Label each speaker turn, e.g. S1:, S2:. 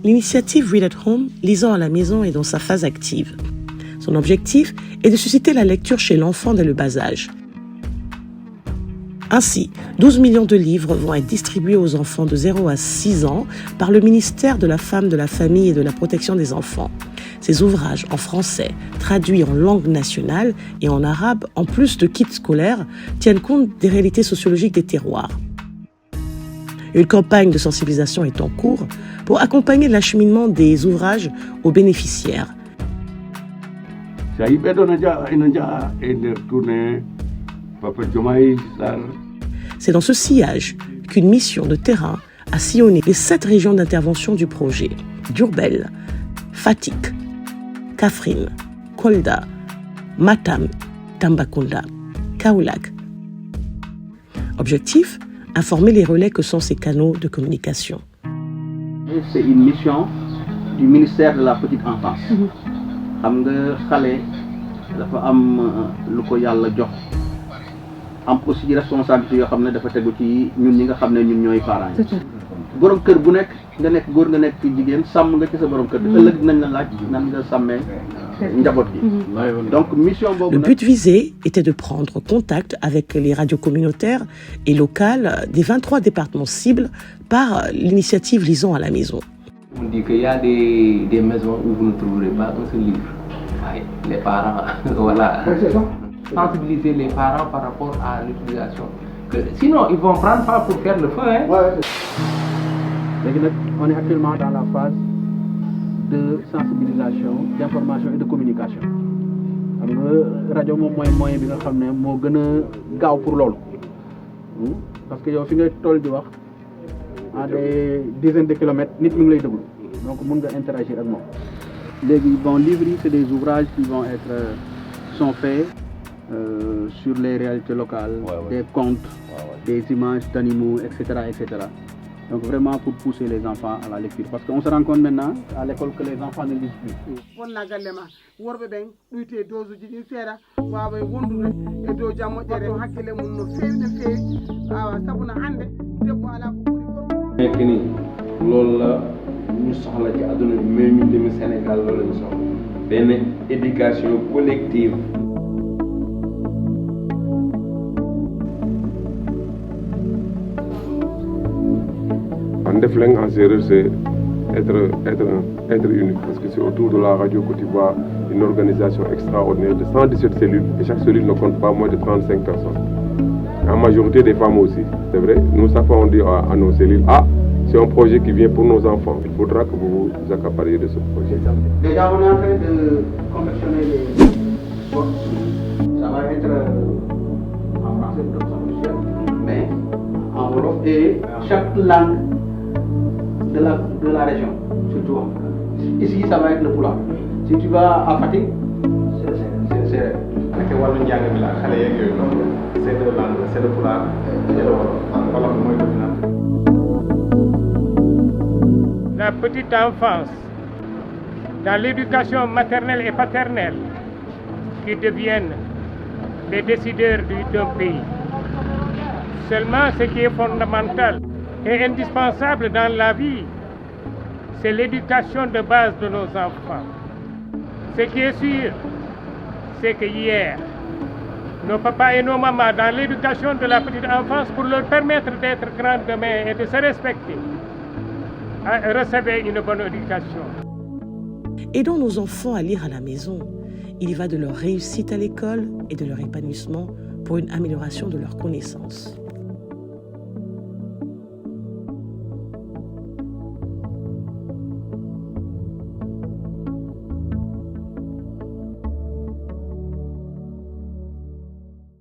S1: L'initiative Read at Home, lisant à la maison, est dans sa phase active. Son objectif est de susciter la lecture chez l'enfant dès le bas âge. Ainsi, 12 millions de livres vont être distribués aux enfants de 0 à 6 ans par le ministère de la Femme, de la Famille et de la Protection des enfants. Ces ouvrages en français, traduits en langue nationale et en arabe, en plus de kits scolaires, tiennent compte des réalités sociologiques des terroirs. Une campagne de sensibilisation est en cours pour accompagner l'acheminement des ouvrages aux bénéficiaires. C'est dans ce sillage qu'une mission de terrain a sillonné les 7 régions d'intervention du projet: Diourbel, Fatick, Kaffrine, Kolda, Matam, Tambacounda, Kaolack. Objectif: informer les relais que sont ces canaux de communication.
S2: C'est une mission du ministère de la petite enfance. Xam nga xale dafa am lu ko yàlla jox am aussi responsabilité yoo xam ne dafa tegu ci ñun ñi nga xam ne ñun ñooy parents yi. borom kër bu nekk nga nekk góor nga nekk jigéen sàmm nga ci sa borom kër. ëllëg dinañ la laaj nan nga sàmmee njaboot gi. Donc mission boobu.
S1: Le but visé était de prendre contact avec les radios communautaires et locales des 23 départements cibles par l'initiative Lisons à la maison.
S3: On dit qu'il y a des maisons où vous ne trouverez pas un seul livre. Les parents, voilà. Sensibiliser les parents par rapport à l'utilisation. Sinon, ils vont prendre ça pour faire le feu. Hein?
S2: On est actuellement dans la phase de sensibilisation, d'information et de communication. La radio est le moyen bi nga xam ne moo gën a gaaw pour loolu. Parce que yow fi ngay toll di wax à des dizaines de kilomètres nit mi ngi lay déglu donc mën nga interagir ak moom. Léegi bon livres yi c'est des ouvrages qui sont faits sur les réalités locales, des contes, des images d'animaux, etc., etc. Donc vraiment pour pousser les enfants à la lecture. Parce qu'on se rend compte maintenant à l'école que les enfants ne lisent plus.
S3: nekk nii loolu la ñu soxla ci àdduna bi mais ñun tamit Sénégal loolu la ñu soxla benn éducation collective.
S4: Ndefleng en séeréer c'est être unique parce que c'est autour de la radio que tu vois une organisation extraordinaire de 117 cellules et chaque cellule ne compte pas moins de 35 personnes. En majorité des femmes aussi, c'est vrai. Nous, chaque fois, on dit à nos cellules, c'est un projet qui vient pour nos enfants. Il faudra que vous vous accapariez de ce projet.
S2: Déjà, on est en train de confectionner les sports. Ça va être en français pour officiel, mais en wolof et chaque langue de la région, surtout. Ici, ça va être le pulaar. Si tu vas à Fatick, c'est
S5: c'est le pulaar et le wolof.
S6: La petite enfance, dans l'éducation maternelle et paternelle, qui deviennent les décideurs d'un pays. Seulement, ce qui est fondamental et indispensable dans la vie, c'est l'éducation de base de nos enfants. Ce qui est sûr, c'est que hier, nos papas et nos mamans, dans l'éducation de la petite enfance, pour leur permettre d'être grands demain et de se respecter, recevaient une bonne éducation.
S1: Aidons nos enfants à lire à la maison. Il y va de leur réussite à l'école et de leur épanouissement pour une amélioration de leurs connaissances.